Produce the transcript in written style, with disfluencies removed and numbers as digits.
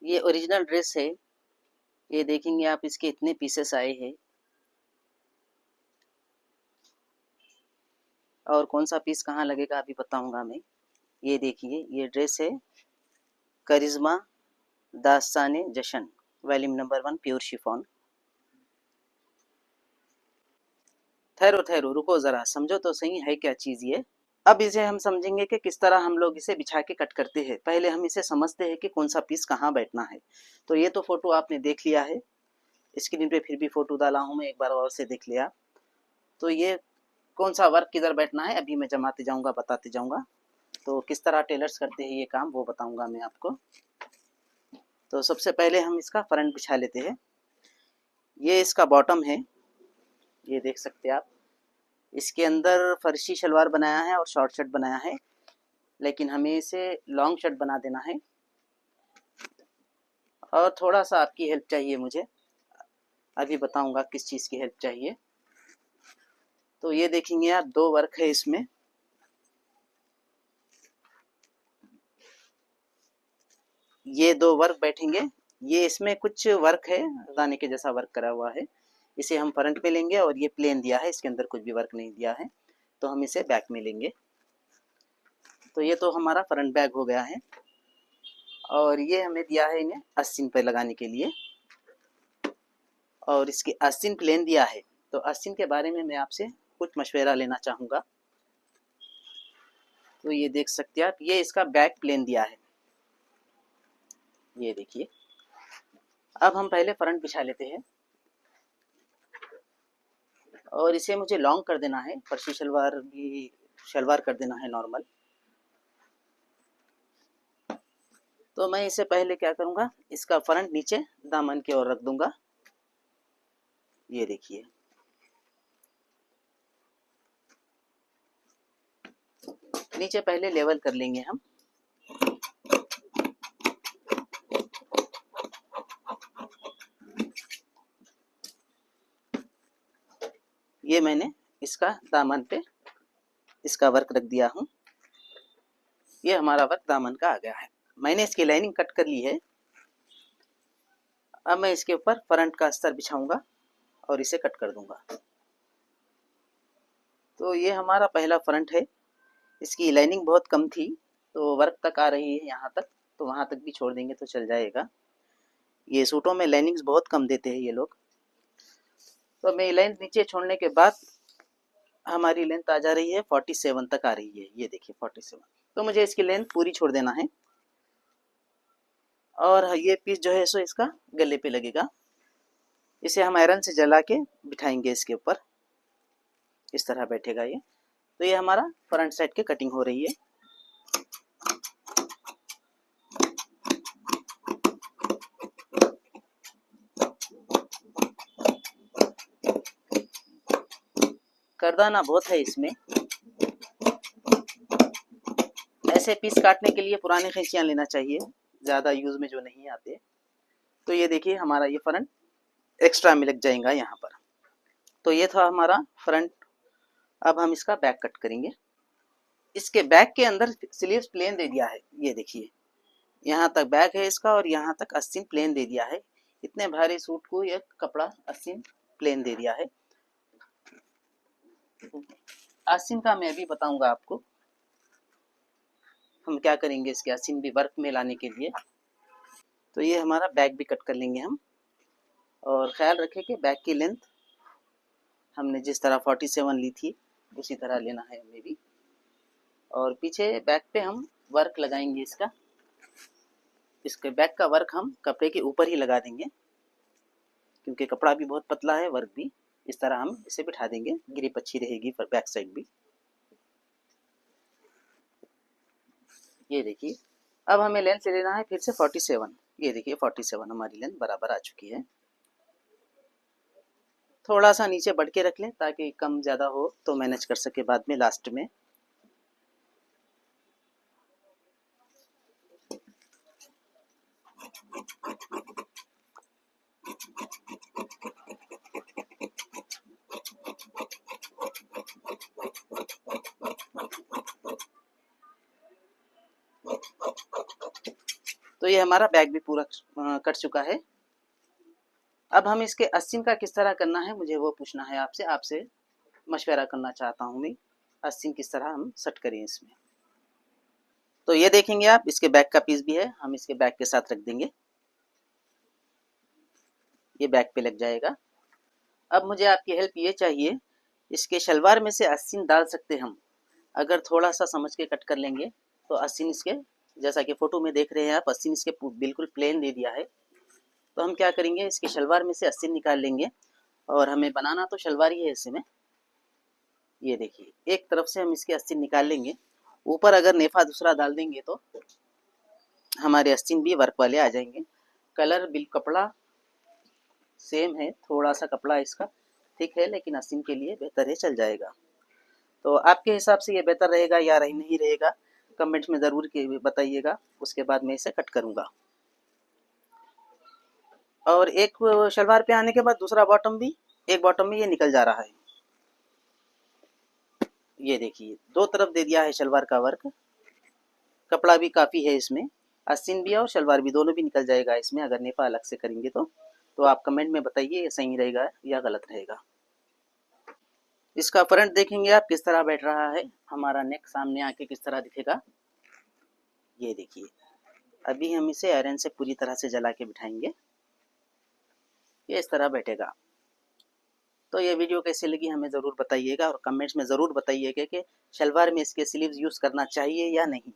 ये original dress है। ये देखेंगे आप, इसके इतने पीसेस आए हैं और कौन सा पीस कहाँ लगेगा अभी बताऊंगा मैं। ये देखिए, ये ड्रेस है करिश्मा दास्ताने जशन, वॉल्यूम नंबर 1, प्योर शिफॉन। ठहरो ठहरो, रुको जरा, समझो तो सही है क्या चीज़ ये। अब इसे हम समझेंगे कि किस तरह हम लोग इसे बिछा के कट करते हैं। पहले हम इसे समझते हैं कि कौन सा पीस कहाँ बैठना है। तो ये तो फोटो आपने देख लिया है, स्क्रीन पे फिर भी फोटो डाला हूँ मैं, एक बार और से देख लिया। तो ये कौन सा वर्क किधर बैठना है अभी मैं जमाते जाऊँगा, बताते जाऊँगा। तो किस तरह टेलर्स करते हैं ये काम वो बताऊँगा मैं आपको। तो सबसे पहले हम इसका फ्रंट बिछा लेते हैं। ये इसका बॉटम है, ये देख सकते हैं आप। इसके अंदर फर्शी शलवार बनाया है और शॉर्ट शर्ट बनाया है, लेकिन हमें इसे लॉन्ग शर्ट बना देना है और थोड़ा सा आपकी हेल्प चाहिए मुझे। अभी बताऊंगा किस चीज़ की हेल्प चाहिए। तो ये देखेंगे आप, दो वर्क है इसमें। ये दो वर्क बैठेंगे। ये इसमें कुछ वर्क है, दाने के जैसा वर्क करा हुआ है। इसे हम फ्रंट में लेंगे और ये प्लेन दिया है, इसके अंदर कुछ भी वर्क नहीं दिया है, तो हम इसे बैक में लेंगे। तो ये तो हमारा फ्रंट बैग हो गया है। और ये हमें दिया है इन्हें आस्तीन पे लगाने के लिए, और इसकी आस्तीन प्लेन दिया है। तो आस्तीन के बारे में मैं आपसे कुछ मशवरा लेना चाहूँगा। तो ये देख सकते हैं आप, ये इसका बैक प्लेन दिया है, ये देखिए। अब हम पहले फ्रंट बिछा लेते हैं और इसे मुझे लॉन्ग कर देना है, फर्शी शलवार भी शलवार कर देना है नॉर्मल। तो मैं इसे पहले क्या करूँगा, इसका फ्रंट नीचे दामन की ओर रख दूंगा, ये देखिए। नीचे पहले लेवल कर लेंगे हम। ये मैंने इसका दामन पे इसका वर्क रख दिया हूँ। ये हमारा वर्क दामन का आ गया है। मैंने इसकी लाइनिंग कट कर ली है। अब मैं इसके ऊपर फ्रंट का अस्तर बिछाऊंगा और इसे कट कर दूंगा। तो ये हमारा पहला फ्रंट है। इसकी लाइनिंग बहुत कम थी, तो वर्क तक आ रही है यहाँ तक, तो वहाँ तक भी छोड़ देंगे तो चल जाएगा। ये सूटों में लाइनिंग्स बहुत कम देते हैं ये लोग। तो मैं लाइन नीचे छोड़ने के बाद हमारी लेंथ आ जा रही है 47 तक आ रही है, ये देखिए 47। तो मुझे इसकी लेंथ पूरी छोड़ देना है और ये पीस जो है सो इसका गले पे लगेगा। इसे हम आयरन से जला के बिठाएंगे इसके ऊपर, इस तरह बैठेगा ये। तो ये हमारा फ्रंट साइड की कटिंग हो रही है। करदाना बहुत है इसमें। ऐसे पीस काटने के लिए पुरानी खींचियाँ लेना चाहिए, ज़्यादा यूज़ में जो नहीं आते। तो ये देखिए हमारा ये फ्रंट एक्स्ट्रा में लग जाएगा यहाँ पर। तो ये था हमारा फ्रंट। अब हम इसका बैक कट करेंगे। इसके बैक के अंदर स्लीव्स प्लेन दे दिया है, ये देखिए। यहाँ तक बैक है इसका और यहाँ तक आस्तीन प्लेन दे दिया है। इतने भारी सूट को ये कपड़ा आस्तीन प्लेन दे दिया है। आस्तीन का मैं अभी बताऊंगा आपको, हम क्या करेंगे इसके आस्तीन भी वर्क में लाने के लिए। तो ये हमारा बैक भी कट कर लेंगे हम। और ख्याल रखें कि बैक की लेंथ हमने जिस तरह 47 ली थी उसी तरह लेना है हमें भी। और पीछे बैक पे हम वर्क लगाएंगे इसका। इसके बैक का वर्क हम कपड़े के ऊपर ही लगा देंगे, क्योंकि कपड़ा भी बहुत पतला है, वर्क भी। इस तरह हम इसे बिठा देंगे, ग्रिप अच्छी रहेगी पर बैक साइड भी। ये देखिए, अब हमें लेंथ से लेना है फिर से 47। ये देखिए 47 हमारी लेंथ बराबर आ चुकी है। थोड़ा सा नीचे बढ़ के रख लें ताकि कम ज़्यादा हो तो मैनेज कर सके बाद में लास्ट में। तो तो ये हमारा बैक भी पूरा कट चुका है। अब हम इसके आस्तीन का किस तरह करना है मुझे वो पूछना है आपसे मशवरा करना चाहता हूँ मैं, आस्तीन किस तरह हम सेट करें इसमें। तो ये देखेंगे आप, इसके बैक का पीस भी है, हम इसके बैक के साथ रख देंगे, ये बैक पे लग जाएगा। अब मुझे आपकी हेल्प ये चाहिए, इसके शलवार में से आस्तीन डाल सकते हम, अगर थोड़ा सा समझ के कट कर लेंगे तो आस्तीन इसके, जैसा कि फोटो में देख रहे हैं आप, आस्तीन इसके बिल्कुल प्लेन दे दिया है। तो हम क्या करेंगे, इसके शलवार में से आस्तीन निकाल लेंगे, और हमें बनाना तो शलवार ही है इसमें। ये देखिए, एक तरफ से हम इसके आस्तीन निकाल लेंगे, ऊपर अगर नेफा दूसरा डाल देंगे तो हमारे आस्तीन भी वर्क वाले आ जाएंगे। कलर बिल कपड़ा सेम है, थोड़ा सा कपड़ा इसका थिक है, लेकिन आस्तीन के लिए बेहतर है, चल जाएगा। तो आपके हिसाब से ये बेहतर रहेगा या नहीं रहेगा, कमेंट्स में ज़रूर बताइएगा, उसके बाद मैं इसे कट करूँगा। और एक शलवार पे आने के बाद दूसरा बॉटम भी, एक बॉटम में ये निकल जा रहा है। ये देखिए, दो तरफ दे दिया है शलवार का वर्क, कपड़ा भी काफ़ी है इसमें, आस्तीन भी और शलवार भी दोनों भी निकल जाएगा इसमें, अगर नेफा अलग से करेंगे तो आप कमेंट में बताइए ये सही रहेगा या गलत रहेगा। इसका फ्रंट देखेंगे आप किस तरह बैठ रहा है, हमारा नेक सामने आके किस तरह दिखेगा। ये देखिए, अभी हम इसे आयरन से पूरी तरह से जला के बिठाएंगे, ये इस तरह बैठेगा। तो ये वीडियो कैसी लगी हमें ज़रूर बताइएगा, और कमेंट्स में ज़रूर बताइएगा कि शलवार में इसके स्लीव्स यूज़ करना चाहिए या नहीं।